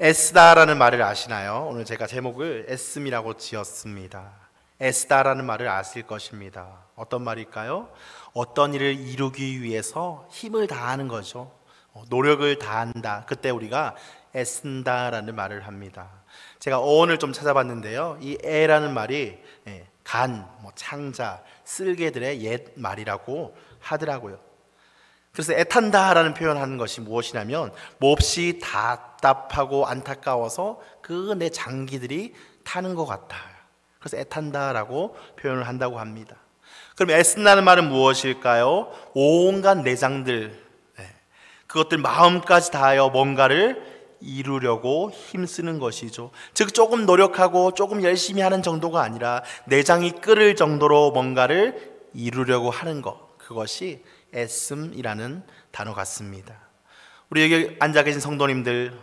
애쓰다라는 말을 아시나요? 오늘 제가 제목을 애씀이라고 지었습니다. 애쓰다라는 말을 아실 것입니다. 어떤 말일까요? 어떤 일을 이루기 위해서 힘을 다하는 거죠. 노력을 다한다. 그때 우리가 애쓴다라는 말을 합니다. 제가 어원을 좀 찾아봤는데요. 이 애라는 말이 간, 창자, 쓸개들의 옛 말이라고 하더라고요. 그래서 애탄다라는 표현을 하는 것이 무엇이냐면 몹시 답답하고 안타까워서 그 내 장기들이 타는 것 같아. 그래서 애탄다라고 표현을 한다고 합니다. 그럼 애쓴다는 말은 무엇일까요? 온갖 내장들, 그것들 마음까지 다하여 뭔가를 이루려고 힘쓰는 것이죠. 즉 조금 노력하고 조금 열심히 하는 정도가 아니라 내장이 끓을 정도로 뭔가를 이루려고 하는 것, 그것이 애씀이라는 단어 같습니다. 우리 여기 앉아 계신 성도님들,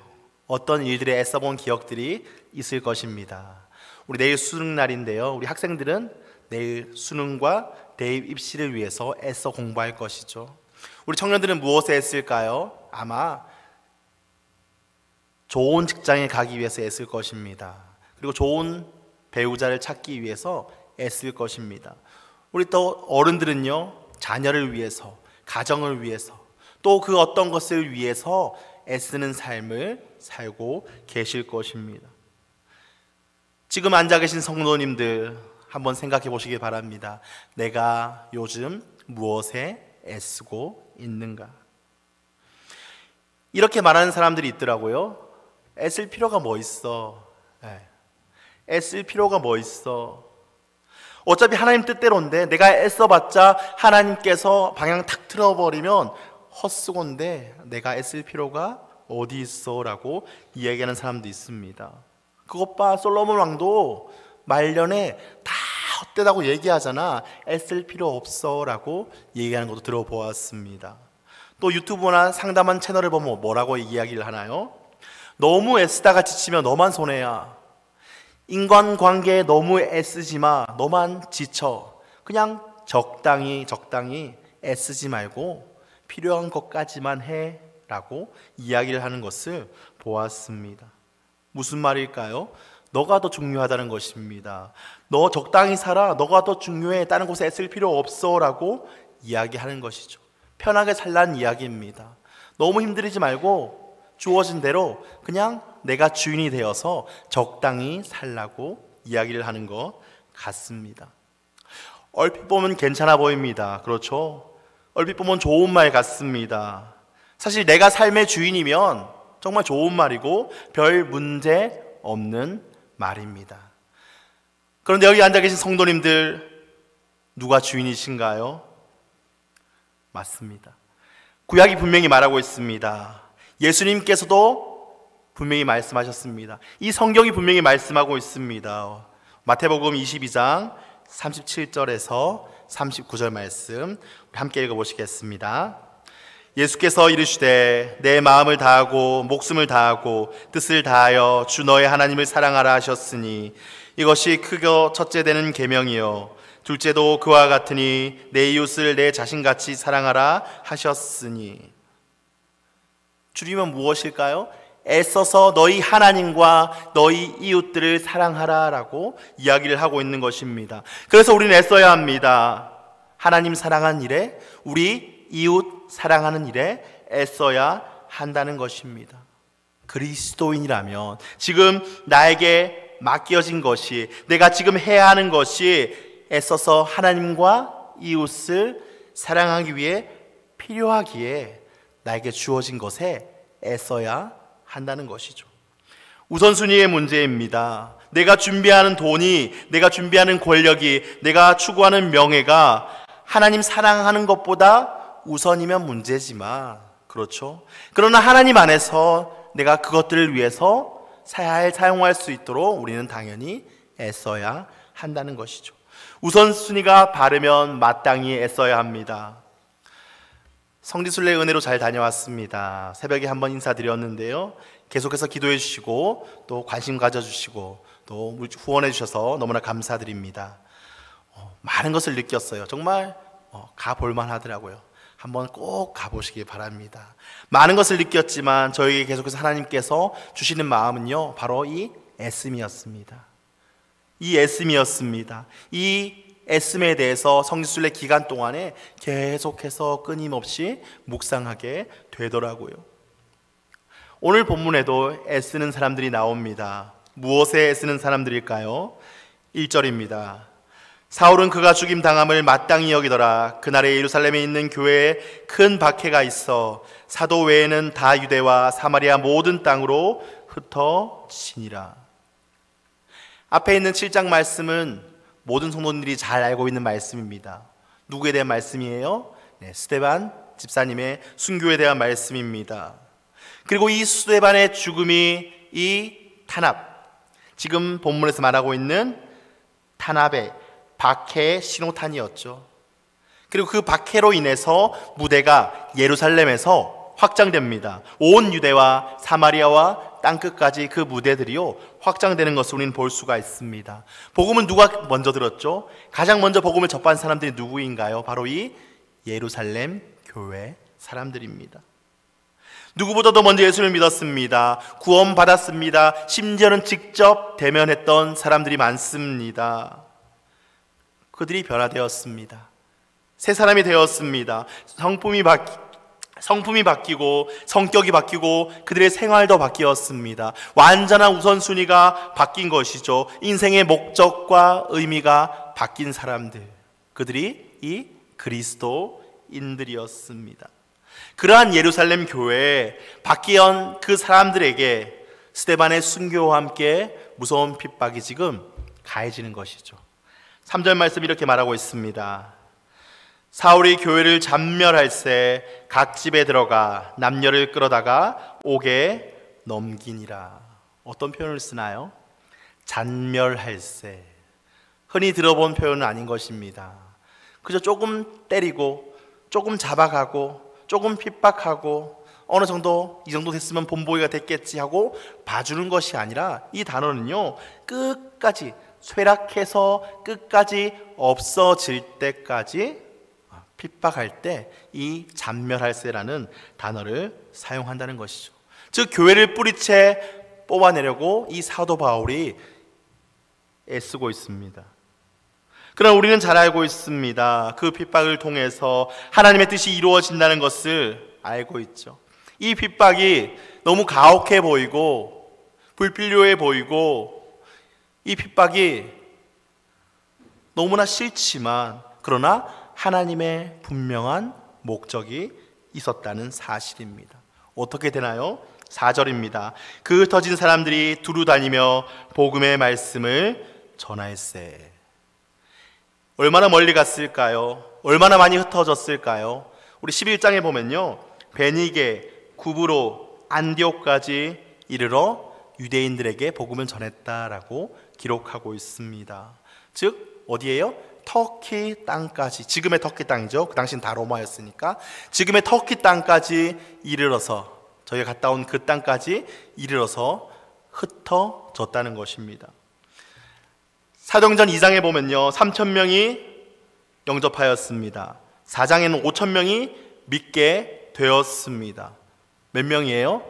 어떤 일들에 애써본 기억들이 있을 것입니다. 우리 내일 수능날인데요, 우리 학생들은 내일 수능과 대입 입시를 위해서 애써 공부할 것이죠. 우리 청년들은 무엇에 애쓸까요? 아마 좋은 직장에 가기 위해서 애쓸 것입니다. 그리고 좋은 배우자를 찾기 위해서 애쓸 것입니다. 우리 또 어른들은요, 자녀를 위해서, 가정을 위해서, 또 그 어떤 것을 위해서 애쓰는 삶을 살고 계실 것입니다. 지금 앉아 계신 성도님들 한번 생각해 보시기 바랍니다. 내가 요즘 무엇에 애쓰고 있는가? 이렇게 말하는 사람들이 있더라고요. 애쓸 필요가 뭐 있어? 애쓸 필요가 뭐 있어? 어차피 하나님 뜻대로인데 내가 애써봤자 하나님께서 방향 탁 틀어버리면 헛수고인데 내가 애쓸 필요가 어디 있어? 라고 이야기하는 사람도 있습니다. 그것 봐, 솔로몬 왕도 말년에 다 헛되다고 얘기하잖아. 애쓸 필요 없어 라고 얘기하는 것도 들어보았습니다. 또 유튜브나 상담한 채널을 보면 뭐라고 이야기를 하나요? 너무 애쓰다가 지치면 너만 손해야. 인간관계에 너무 애쓰지 마. 너만 지쳐. 그냥 적당히 애쓰지 말고 필요한 것까지만 해 라고 이야기를 하는 것을 보았습니다. 무슨 말일까요? 너가 더 중요하다는 것입니다. 너 적당히 살아. 너가 더 중요해. 다른 곳에 애쓸 필요 없어 라고 이야기하는 것이죠. 편하게 살라는 이야기입니다. 너무 힘들이지 말고 주어진 대로 그냥 내가 주인이 되어서 적당히 살라고 이야기를 하는 것 같습니다. 얼핏 보면 괜찮아 보입니다. 그렇죠? 얼핏 보면 좋은 말 같습니다. 사실 내가 삶의 주인이면 정말 좋은 말이고 별 문제 없는 말입니다. 그런데 여기 앉아 계신 성도님들, 누가 주인이신가요? 맞습니다. 구약이 분명히 말하고 있습니다. 예수님께서도 분명히 말씀하셨습니다. 이 성경이 분명히 말씀하고 있습니다. 마태복음 22장 37절에서 39절 말씀 함께 읽어보시겠습니다. 예수께서 이르시되 내 마음을 다하고 목숨을 다하고 뜻을 다하여 주 너의 하나님을 사랑하라 하셨으니 이것이 크고 첫째 되는 계명이요 둘째도 그와 같으니 내 이웃을 내 자신같이 사랑하라 하셨으니. 줄이면 무엇일까요? 애써서 너희 하나님과 너희 이웃들을 사랑하라 라고 이야기를 하고 있는 것입니다. 그래서 우리는 애써야 합니다. 하나님 사랑하는 일에, 우리 이웃 사랑하는 일에 애써야 한다는 것입니다. 그리스도인이라면 지금 나에게 맡겨진 것이, 내가 지금 해야 하는 것이 애써서 하나님과 이웃을 사랑하기 위해 필요하기에 나에게 주어진 것에 애써야 한다는 것이죠. 우선순위의 문제입니다. 내가 준비하는 돈이, 내가 준비하는 권력이, 내가 추구하는 명예가 하나님 사랑하는 것보다 우선이면 문제지만, 그렇죠? 그러나 하나님 안에서 내가 그것들을 위해서 잘 사용할 수 있도록 우리는 당연히 애써야 한다는 것이죠. 우선순위가 바르면 마땅히 애써야 합니다. 성지순례 은혜로 잘 다녀왔습니다. 새벽에 한번 인사드렸는데요, 계속해서 기도해 주시고 또 관심 가져주시고 또 후원해 주셔서 너무나 감사드립니다. 많은 것을 느꼈어요. 정말 가볼만 하더라고요. 한번 꼭 가보시기 바랍니다. 많은 것을 느꼈지만 저에게 계속해서 하나님께서 주시는 마음은요, 바로 이 애씀이었습니다. 이 애씀이었습니다. 이 애씀에 대해서 성지순례 기간 동안에 계속해서 끊임없이 묵상하게 되더라고요. 오늘 본문에도 애쓰는 사람들이 나옵니다. 무엇에 애쓰는 사람들일까요? 1절입니다. 사울은 그가 죽임 당함을 마땅히 여기더라. 그날에 예루살렘에 있는 교회에 큰 박해가 있어 사도 외에는 다 유대와 사마리아 모든 땅으로 흩어지니라. 앞에 있는 7장 말씀은 모든 성도님들이 잘 알고 있는 말씀입니다. 누구에 대한 말씀이에요? 스데반 집사님의 순교에 대한 말씀입니다. 그리고 이 스데반의 죽음이 이 탄압, 지금 본문에서 말하고 있는 탄압의 박해의 신호탄이었죠. 그리고 그 박해로 인해서 무대가 예루살렘에서 확장됩니다. 온 유대와 사마리아와 땅끝까지 그 무대들이요 확장되는 것을 우리는 볼 수가 있습니다. 복음은 누가 먼저 들었죠? 가장 먼저 복음을 접한 사람들이 누구인가요? 바로 이 예루살렘 교회 사람들입니다. 누구보다도 먼저 예수를 믿었습니다. 구원받았습니다. 심지어는 직접 대면했던 사람들이 많습니다. 그들이 변화되었습니다. 새 사람이 되었습니다. 성품이 바뀌고 성격이 바뀌고 그들의 생활도 바뀌었습니다. 완전한 우선순위가 바뀐 것이죠. 인생의 목적과 의미가 바뀐 사람들, 그들이 이 그리스도인들이었습니다. 그러한 예루살렘 교회에 바뀌었던 그 사람들에게 스데반의 순교와 함께 무서운 핍박이 지금 가해지는 것이죠. 3절 말씀 이렇게 말하고 있습니다. 사울이 교회를 잔멸할새 각 집에 들어가 남녀를 끌어다가 옥에 넘기니라. 어떤 표현을 쓰나요? 잔멸할새. 흔히 들어본 표현은 아닌 것입니다. 그저 조금 때리고 조금 잡아가고 조금 핍박하고 어느 정도 이 정도 됐으면 본보기가 됐겠지 하고 봐주는 것이 아니라 이 단어는요 끝까지 쇠락해서 끝까지 없어질 때까지 핍박할 때 이 잔멸할세라는 단어를 사용한다는 것이죠. 즉 교회를 뿌리채 뽑아내려고 이 사도 바울이 애쓰고 있습니다. 그러나 우리는 잘 알고 있습니다. 그 핍박을 통해서 하나님의 뜻이 이루어진다는 것을 알고 있죠. 이 핍박이 너무 가혹해 보이고 불필요해 보이고 이 핍박이 너무나 싫지만 그러나 하나님의 분명한 목적이 있었다는 사실입니다. 어떻게 되나요? 4절입니다. 그 흩어진 사람들이 두루 다니며 복음의 말씀을 전할세. 얼마나 멀리 갔을까요? 얼마나 많이 흩어졌을까요? 우리 11장에 보면요 베니게, 구브로, 안디옥까지 이르러 유대인들에게 복음을 전했다라고 기록하고 있습니다. 즉 어디예요? 터키 땅까지, 지금의 터키 땅이죠. 그 당시는 다 로마였으니까 지금의 터키 땅까지 이르러서, 저희가 갔다 온 그 땅까지 이르러서 흩어졌다는 것입니다. 사도행전 2장에 보면요 3,000명이 영접하였습니다. 4장에는 5,000명이 믿게 되었습니다. 몇 명이에요?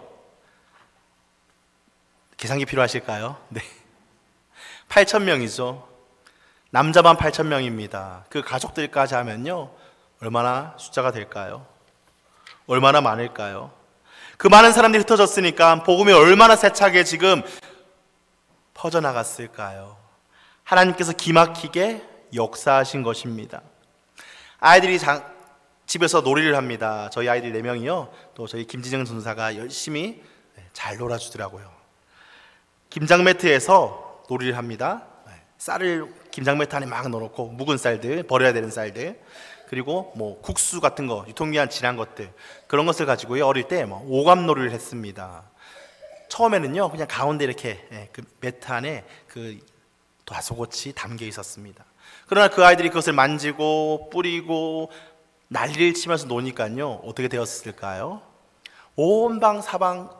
계산기 필요하실까요? 네, 8,000명이죠. 남자만 8,000명입니다. 그 가족들까지 하면요 얼마나 숫자가 될까요? 얼마나 많을까요? 그 많은 사람들이 흩어졌으니까 복음이 얼마나 세차게 지금 퍼져나갔을까요? 하나님께서 기막히게 역사하신 것입니다. 아이들이 집에서 놀이를 합니다. 저희 아이들 4명이요 또 저희 김진영 전사가 열심히 잘 놀아주더라고요. 김장 매트에서 놀이를 합니다. 쌀을 김장 매트 안에 막 넣어놓고 묵은 쌀들, 버려야 되는 쌀들, 그리고 뭐 국수 같은 거, 유통기한 지난 것들, 그런 것을 가지고요 어릴 때 오감놀이를 했습니다. 처음에는요 그냥 가운데 이렇게 그 매트 안에 그 다소곳이 담겨 있었습니다. 그러나 그 아이들이 그것을 만지고 뿌리고 난리를 치면서 노니까요 어떻게 되었을까요? 온 방 사방,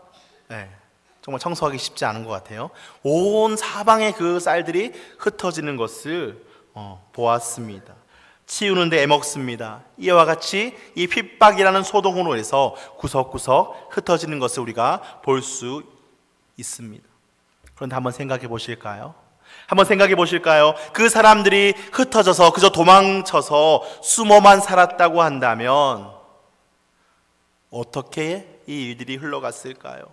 정말 청소하기 쉽지 않은 것 같아요. 온 사방에 그 쌀들이 흩어지는 것을 보았습니다. 치우는 데 애먹습니다. 이와 같이 이 핍박이라는 소동으로 해서 구석구석 흩어지는 것을 우리가 볼 수 있습니다. 그런데 한번 생각해 보실까요? 한번 생각해 보실까요? 그 사람들이 흩어져서 그저 도망쳐서 숨어만 살았다고 한다면 어떻게 이 일들이 흘러갔을까요?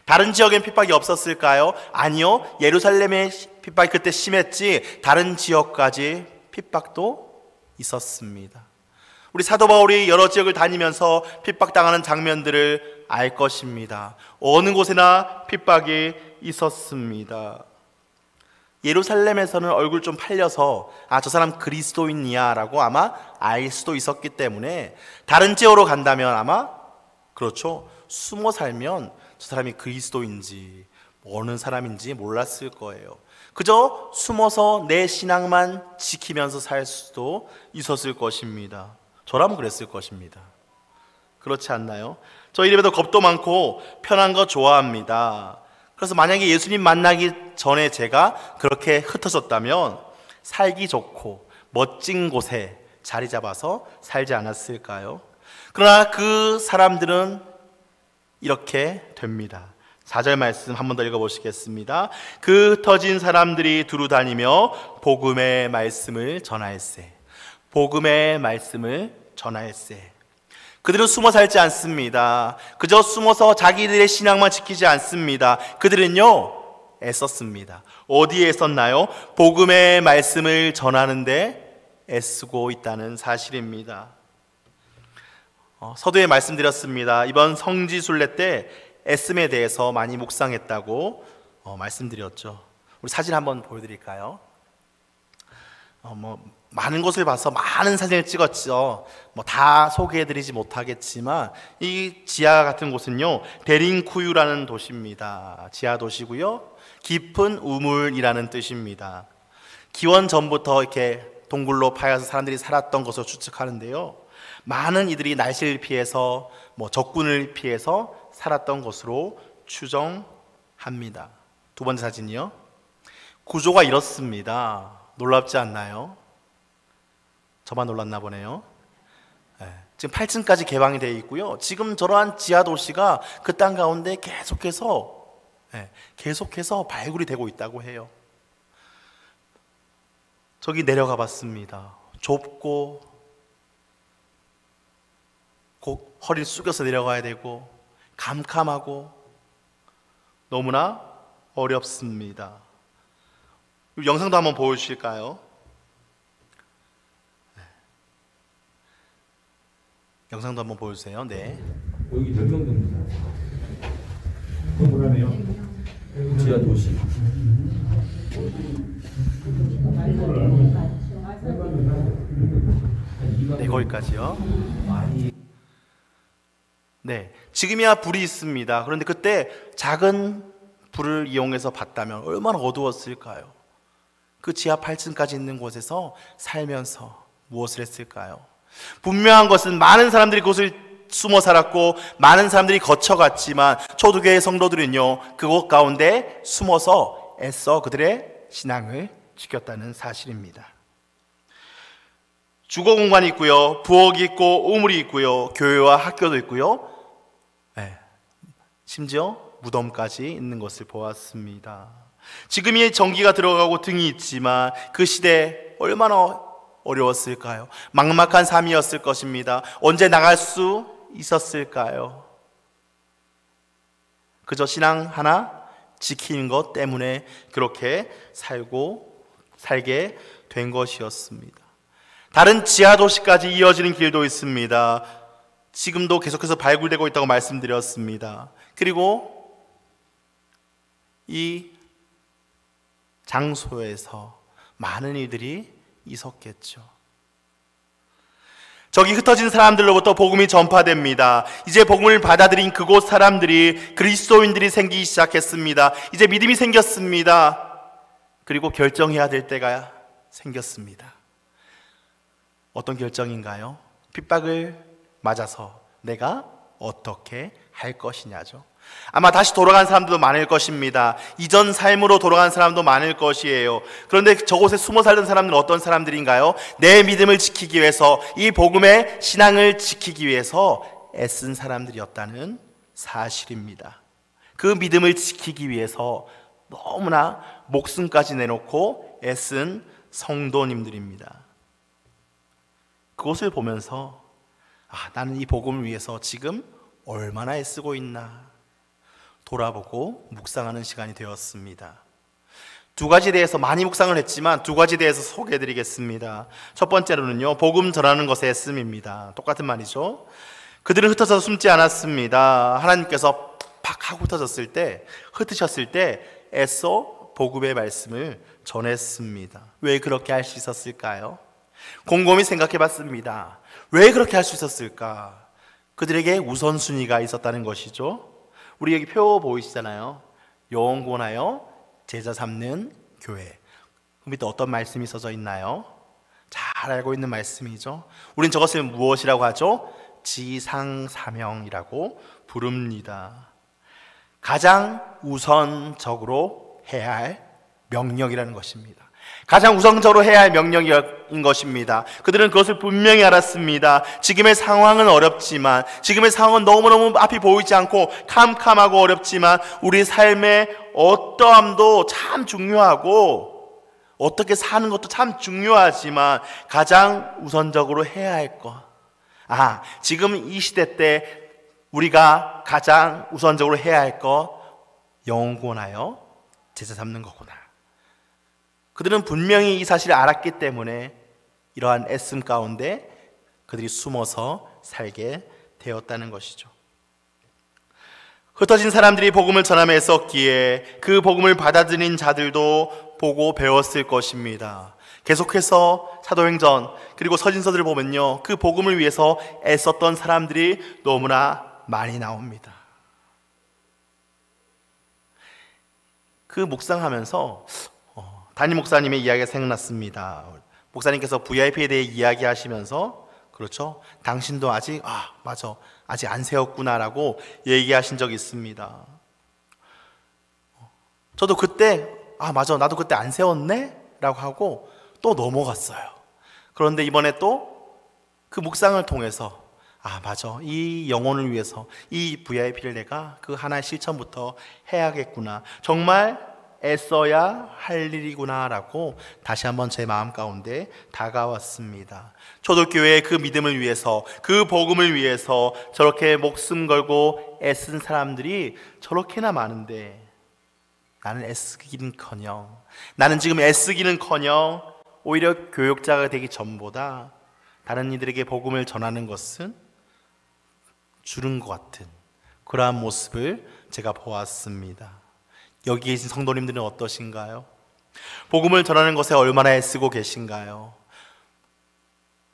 다른 지역엔 핍박이 없었을까요? 아니요. 예루살렘의 핍박이 그때 심했지 다른 지역까지 핍박도 있었습니다. 우리 사도 바울이 여러 지역을 다니면서 핍박당하는 장면들을 알 것입니다. 어느 곳에나 핍박이 있었습니다. 예루살렘에서는 얼굴 좀 팔려서 저 사람 그리스도인이야 라고 아마 알 수도 있었기 때문에 다른 지역으로 간다면 아마 그렇죠, 숨어 살면 저 사람이 그리스도인지 어느 사람인지 몰랐을 거예요. 그저 숨어서 내 신앙만 지키면서 살 수도 있었을 것입니다. 저라면 그랬을 것입니다. 그렇지 않나요? 저 이래봬도 겁도 많고 편한 거 좋아합니다. 그래서 만약에 예수님 만나기 전에 제가 그렇게 흩어졌다면 살기 좋고 멋진 곳에 자리 잡아서 살지 않았을까요? 그러나 그 사람들은 이렇게 됩니다. 4절 말씀 한 번 더 읽어보시겠습니다. 그 흩어진 사람들이 두루 다니며 복음의 말씀을 전하일세. 복음의 말씀을 전하일세. 그들은 숨어 살지 않습니다. 그저 숨어서 자기들의 신앙만 지키지 않습니다. 그들은요 애썼습니다. 어디에 애썼나요? 복음의 말씀을 전하는데 애쓰고 있다는 사실입니다. 서두에 말씀드렸습니다. 이번 성지순례 때 애씀에 대해서 많이 묵상했다고 말씀드렸죠. 우리 사진 한번 보여드릴까요? 많은 곳을 봐서 많은 사진을 찍었죠. 다 소개해드리지 못하겠지만 이 지하 같은 곳은요 데링쿠유라는 도시입니다. 지하 도시고요, 깊은 우물이라는 뜻입니다. 기원 전부터 이렇게 동굴로 파여서 사람들이 살았던 것으로 추측하는데요, 많은 이들이 날씨를 피해서 적군을 피해서 살았던 것으로 추정합니다. 두 번째 사진이요. 구조가 이렇습니다. 놀랍지 않나요? 저만 놀랐나 보네요. 지금 8층까지 개방이 되어 있고요. 지금 저러한 지하 도시가 그 땅 가운데 계속해서 발굴이 되고 있다고 해요. 저기 내려가 봤습니다. 좁고 허리를 숙여서 내려가야 되고 캄캄하고 너무나 어렵습니다. 영상도 한번 보여주실까요? 영상도 한번 보여주세요. 네. 여기 몇 명 정도? 건물하네요. 지하 도시. 네, 거기까지요. 네, 지금이야 불이 있습니다. 그런데 그때 작은 불을 이용해서 봤다면 얼마나 어두웠을까요? 그 지하 8층까지 있는 곳에서 살면서 무엇을 했을까요? 분명한 것은 많은 사람들이 그곳을 숨어 살았고 많은 사람들이 거쳐갔지만 초대교회 성도들은요 그곳 가운데 숨어서 애써 그들의 신앙을 지켰다는 사실입니다. 주거 공간이 있고요, 부엌이 있고 우물이 있고요, 교회와 학교도 있고요, 심지어 무덤까지 있는 것을 보았습니다. 지금이 전기가 들어가고 등이 있지만 그 시대 얼마나 어려웠을까요? 막막한 삶이었을 것입니다. 언제 나갈 수 있었을까요? 그저 신앙 하나 지키는 것 때문에 그렇게 살게 된 것이었습니다. 다른 지하 도시까지 이어지는 길도 있습니다. 지금도 계속해서 발굴되고 있다고 말씀드렸습니다. 그리고 이 장소에서 많은 일들이 있었겠죠. 저기 흩어진 사람들로부터 복음이 전파됩니다. 이제 복음을 받아들인 그곳 사람들이 그리스도인들이 생기기 시작했습니다. 이제 믿음이 생겼습니다. 그리고 결정해야 될 때가 생겼습니다. 어떤 결정인가요? 핍박을 맞아서 내가 어떻게 할 것이냐죠. 아마 다시 돌아간 사람들도 많을 것입니다. 이전 삶으로 돌아간 사람도 많을 것이에요. 그런데 저곳에 숨어 살던 사람들은 어떤 사람들인가요? 내 믿음을 지키기 위해서, 이 복음의 신앙을 지키기 위해서 애쓴 사람들이었다는 사실입니다. 그 믿음을 지키기 위해서 너무나 목숨까지 내놓고 애쓴 성도님들입니다. 그것을 보면서 나는 이 복음을 위해서 지금 얼마나 애쓰고 있나 돌아보고 묵상하는 시간이 되었습니다. 두 가지에 대해서 많이 묵상을 했지만 두 가지에 대해서 소개해드리겠습니다. 첫 번째로는요, 복음 전하는 것에 애씀입니다. 똑같은 말이죠. 그들은 흩어져서 숨지 않았습니다. 하나님께서 팍 하고 흩으셨을 때 애써 복음의 말씀을 전했습니다. 왜 그렇게 할 수 있었을까요? 곰곰이 생각해 봤습니다. 왜 그렇게 할 수 있었을까? 그들에게 우선순위가 있었다는 것이죠. 우리 여기 표 보이시잖아요. 영원하여 제자 삼는 교회. 그 밑에 어떤 말씀이 써져 있나요? 잘 알고 있는 말씀이죠. 우린 저것을 무엇이라고 하죠? 지상사명이라고 부릅니다. 가장 우선적으로 해야 할 명령이라는 것입니다. 가장 우선적으로 해야 할 명령인 것입니다. 그들은 그것을 분명히 알았습니다. 지금의 상황은 어렵지만, 지금의 상황은 너무너무 앞이 보이지 않고 캄캄하고 어렵지만, 우리 삶의 어떠함도 참 중요하고 어떻게 사는 것도 참 중요하지만, 가장 우선적으로 해야 할 것, 지금 이 시대 때 우리가 가장 우선적으로 해야 할 것, 영원하여 제자 삼는 거구나. 그들은 분명히 이 사실을 알았기 때문에 이러한 애씀 가운데 그들이 숨어서 살게 되었다는 것이죠. 흩어진 사람들이 복음을 전함에 애썼기에 그 복음을 받아들인 자들도 보고 배웠을 것입니다. 계속해서 사도행전 그리고 서신서들을 보면요, 그 복음을 위해서 애썼던 사람들이 너무나 많이 나옵니다. 그 묵상하면서 담임 목사님의 이야기가 생각났습니다. 목사님께서 VIP에 대해 이야기하시면서, 그렇죠, 당신도 아직 아직 안 세웠구나라고 얘기하신 적이 있습니다. 저도 그때 나도 그때 안 세웠네? 라고 하고 또 넘어갔어요. 그런데 이번에 또 그 묵상을 통해서 이 영혼을 위해서 이 VIP를 내가 그 하나의 실천부터 해야겠구나, 정말 애써야 할 일이구나 라고 다시 한번 제 마음 가운데 다가왔습니다. 초대교회의 그 믿음을 위해서, 그 복음을 위해서 저렇게 목숨 걸고 애쓴 사람들이 저렇게나 많은데, 나는 지금 애쓰기는커녕 오히려 교역자가 되기 전보다 다른 이들에게 복음을 전하는 것은 줄은 것 같은 그러한 모습을 제가 보았습니다. 여기 계신 성도님들은 어떠신가요? 복음을 전하는 것에 얼마나 애쓰고 계신가요?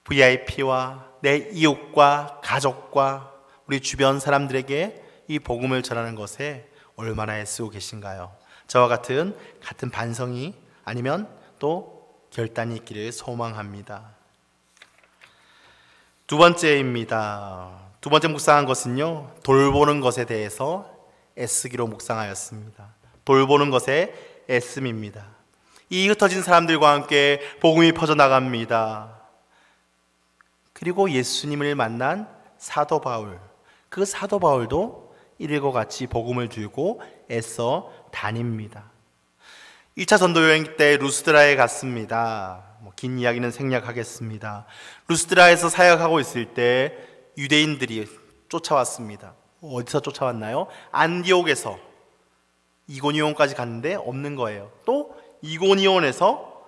VIP와 내 이웃과 가족과 우리 주변 사람들에게 이 복음을 전하는 것에 얼마나 애쓰고 계신가요? 저와 같은 반성이 아니면 또 결단이 있기를 소망합니다. 두 번째입니다. 두 번째 묵상한 것은요, 돌보는 것에 대해서 애쓰기로 묵상하였습니다. 돌보는 것에 애씀입니다. 이 흩어진 사람들과 함께 복음이 퍼져나갑니다. 그리고 예수님을 만난 사도 바울, 그 사도 바울도 이들과 같이 복음을 들고 애써 다닙니다. 2차 전도 여행 때 루스드라에 갔습니다. 긴 이야기는 생략하겠습니다. 루스드라에서 사역하고 있을 때 유대인들이 쫓아왔습니다. 어디서 쫓아왔나요? 안디옥에서 이고니온까지 갔는데 없는 거예요. 또 이고니온에서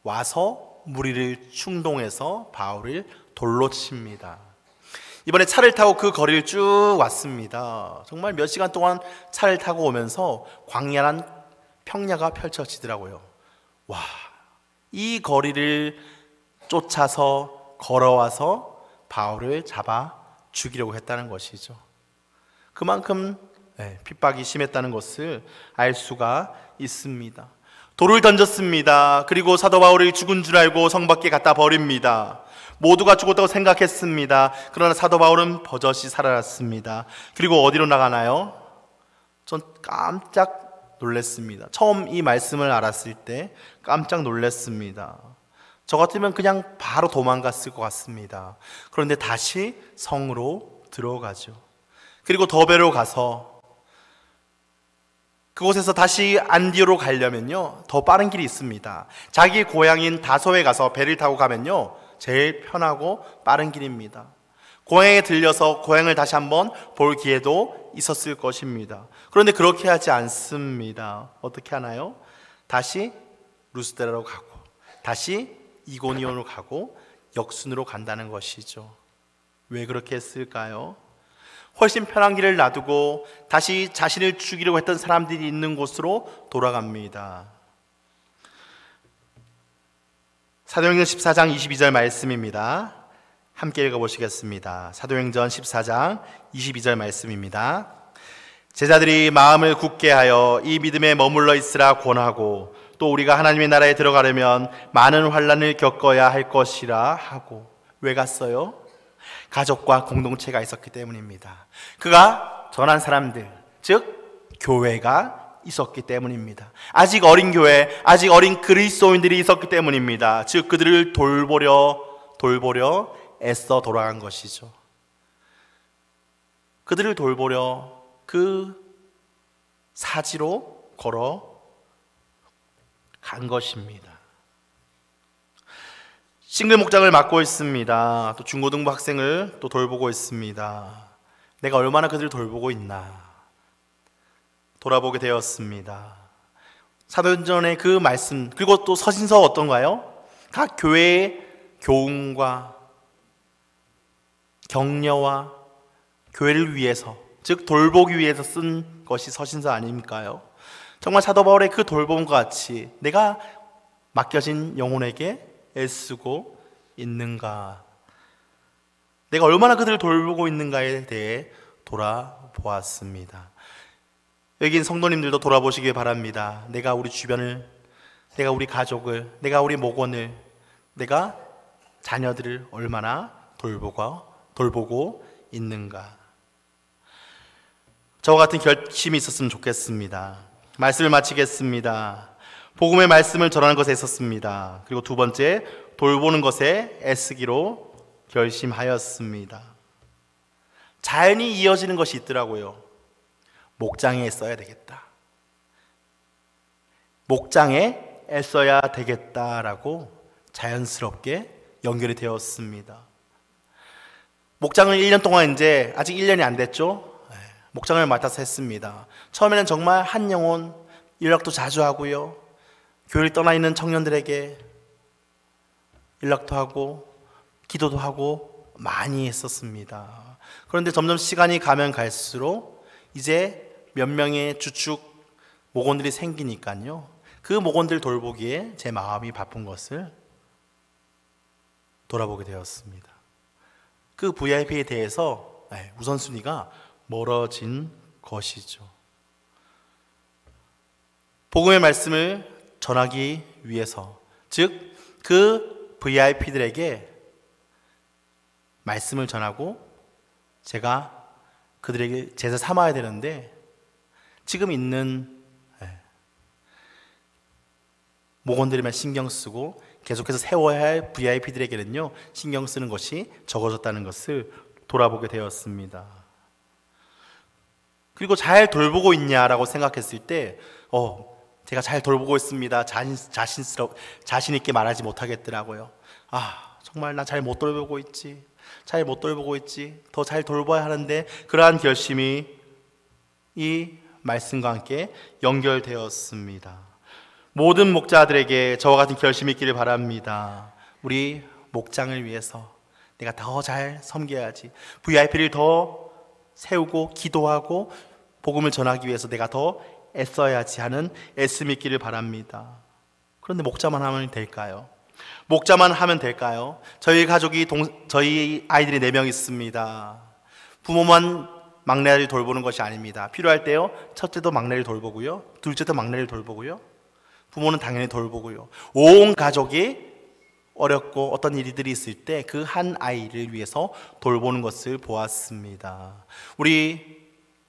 와서 무리를 충동해서 바울을 돌로 칩니다. 이번에 차를 타고 그 거리를 쭉 왔습니다. 정말 몇 시간 동안 차를 타고 오면서 광야란 평야가 펼쳐지더라고요. 이 거리를 쫓아서 걸어와서 바울을 잡아 죽이려고 했다는 것이죠. 그만큼 핍박이 심했다는 것을 알 수가 있습니다. 돌을 던졌습니다. 그리고 사도 바울이 죽은 줄 알고 성 밖에 갖다 버립니다. 모두가 죽었다고 생각했습니다. 그러나 사도 바울은 버젓이 살아났습니다. 그리고 어디로 나가나요? 전 깜짝 놀랐습니다. 처음 이 말씀을 알았을 때 깜짝 놀랐습니다. 저 같으면 그냥 바로 도망갔을 것 같습니다. 그런데 다시 성으로 들어가죠. 그리고 더베로 가서 그곳에서 다시 안디오로 가려면요, 더 빠른 길이 있습니다. 자기 고향인 다소에 가서 배를 타고 가면요, 제일 편하고 빠른 길입니다. 고향에 들려서 고향을 다시 한번 볼 기회도 있었을 것입니다. 그런데 그렇게 하지 않습니다. 어떻게 하나요? 다시 루스드라로 가고 다시 이고니온으로 가고 역순으로 간다는 것이죠. 왜 그렇게 했을까요? 훨씬 편한 길을 놔두고 다시 자신을 죽이려고 했던 사람들이 있는 곳으로 돌아갑니다. 사도행전 14장 22절 말씀입니다. 함께 읽어보시겠습니다. 사도행전 14장 22절 말씀입니다. 제자들이 마음을 굳게 하여 이 믿음에 머물러 있으라 권하고 또 우리가 하나님의 나라에 들어가려면 많은 환난을 겪어야 할 것이라 하고. 왜 갔어요? 가족과 공동체가 있었기 때문입니다. 그가 전한 사람들, 즉 교회가 있었기 때문입니다. 아직 어린 교회, 아직 어린 그리스도인들이 있었기 때문입니다. 즉 그들을 돌보려 애써 돌아간 것이죠. 그들을 돌보려 그 사지로 걸어 간 것입니다. 싱글 목장을 맡고 있습니다. 또 중고등부 학생을 또 돌보고 있습니다. 내가 얼마나 그들을 돌보고 있나 돌아보게 되었습니다. 사도행전의 그 말씀, 그리고 또 서신서 어떤가요? 각 교회의 교훈과 격려와 교회를 위해서, 즉 돌보기 위해서 쓴 것이 서신서 아닙니까요? 정말 사도 바울의 그 돌봄과 같이 내가 맡겨진 영혼에게 애쓰고 있는가, 내가 얼마나 그들을 돌보고 있는가에 대해 돌아보았습니다. 여긴 성도님들도 돌아보시길 바랍니다. 내가 우리 주변을, 내가 우리 가족을, 내가 우리 목원을, 내가 자녀들을 얼마나 돌보고 있는가. 저와 같은 결심이 있었으면 좋겠습니다. 말씀을 마치겠습니다. 복음의 말씀을 전하는 것에 있었습니다. 그리고 두 번째, 돌보는 것에 애쓰기로 결심하였습니다. 자연히 이어지는 것이 있더라고요. 목장에 애써야 되겠다. 목장에 애써야 되겠다라고 자연스럽게 연결이 되었습니다. 목장을 1년 동안 이제 아직 1년이 안 됐죠. 목장을 맡아서 했습니다. 처음에는 정말 한 영혼 연락도 자주 하고요. 교회를 떠나 있는 청년들에게 연락도 하고 기도도 하고 많이 했었습니다. 그런데 점점 시간이 가면 갈수록 이제 몇 명의 주축 목원들이 생기니까요. 그 목원들 돌보기에 제 마음이 바쁜 것을 돌아보게 되었습니다. 그 VIP에 대해서 우선순위가 멀어진 것이죠. 복음의 말씀을 전하기 위해서, 즉 그 VIP들에게 말씀을 전하고 제가 그들에게 제자 삼아야 되는데, 지금 있는 목원들에만 신경 쓰고 계속해서 세워야 할 VIP들에게는요 신경 쓰는 것이 적어졌다는 것을 돌아보게 되었습니다. 그리고 잘 돌보고 있냐라고 생각했을 때 제가 잘 돌보고 있습니다. 자신 있게 말하지 못하겠더라고요. 정말 나 잘 못 돌보고 있지. 더 잘 돌봐야 하는데, 그러한 결심이 이 말씀과 함께 연결되었습니다. 모든 목자들에게 저와 같은 결심이 있기를 바랍니다. 우리 목장을 위해서 내가 더 잘 섬겨야지. VIP를 더 세우고 기도하고 복음을 전하기 위해서 내가 더 애써야지 하는 애씀이 있기를 바랍니다. 그런데 목자만 하면 될까요? 저희 가족이 저희 아이들이 4명 있습니다. 부모만 막내를 돌보는 것이 아닙니다. 필요할 때요, 첫째도 막내를 돌보고요, 둘째도 막내를 돌보고요, 부모는 당연히 돌보고요. 온 가족이 어렵고 어떤 일들이 있을 때 그 한 아이를 위해서 돌보는 것을 보았습니다. 우리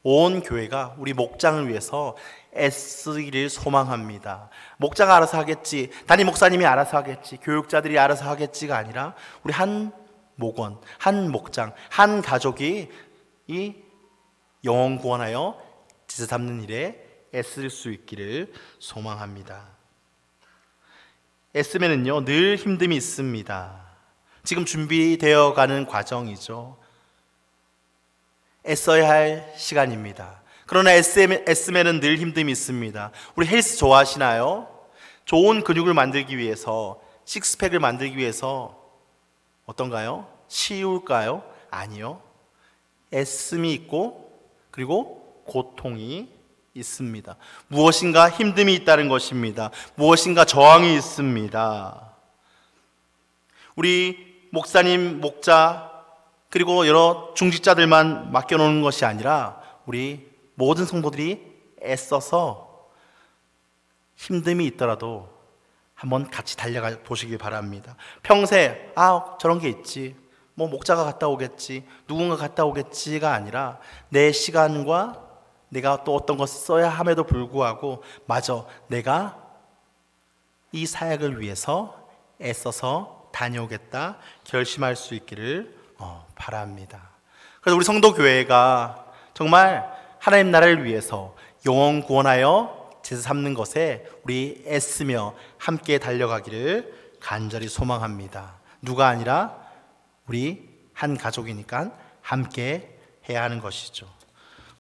온 교회가 우리 목장을 위해서 애쓰기를 소망합니다. 목자가 알아서 하겠지, 담임 목사님이 알아서 하겠지, 교육자들이 알아서 하겠지가 아니라 우리 한 목원, 한 목장, 한 가족이 이 영혼 구원하여 제사 잡는 일에 애쓸 수 있기를 소망합니다. 애쓰면은요 늘 힘듦이 있습니다. 지금 준비되어 가는 과정이죠. 애써야 할 시간입니다. 그러나 애쓰면은 늘 힘듦이 있습니다. 우리 헬스 좋아하시나요? 좋은 근육을 만들기 위해서, 식스팩을 만들기 위해서 어떤가요? 쉬울까요? 아니요. 애씀이 있고 그리고 고통이 있습니다. 무엇인가 힘듦이 있다는 것입니다. 무엇인가 저항이 있습니다. 우리 목사님, 목자 그리고 여러 중직자들만 맡겨놓는 것이 아니라 우리 모든 성도들이 애써서 힘듦이 있더라도 한번 같이 달려가 보시길 바랍니다. 평생 저런 게 있지, 뭐 목자가 갔다 오겠지, 누군가 갔다 오겠지가 아니라 내 시간과 내가 또 어떤 것을 써야 함에도 불구하고 맞아, 내가 이 사역을 위해서 애써서 다녀오겠다 결심할 수 있기를 바랍니다. 그래서 우리 성도교회가 정말 하나님 나라를 위해서 영혼 구원하여 제사 삼는 것에 우리 애쓰며 함께 달려가기를 간절히 소망합니다. 누가 아니라 우리 한 가족이니까 함께 해야 하는 것이죠.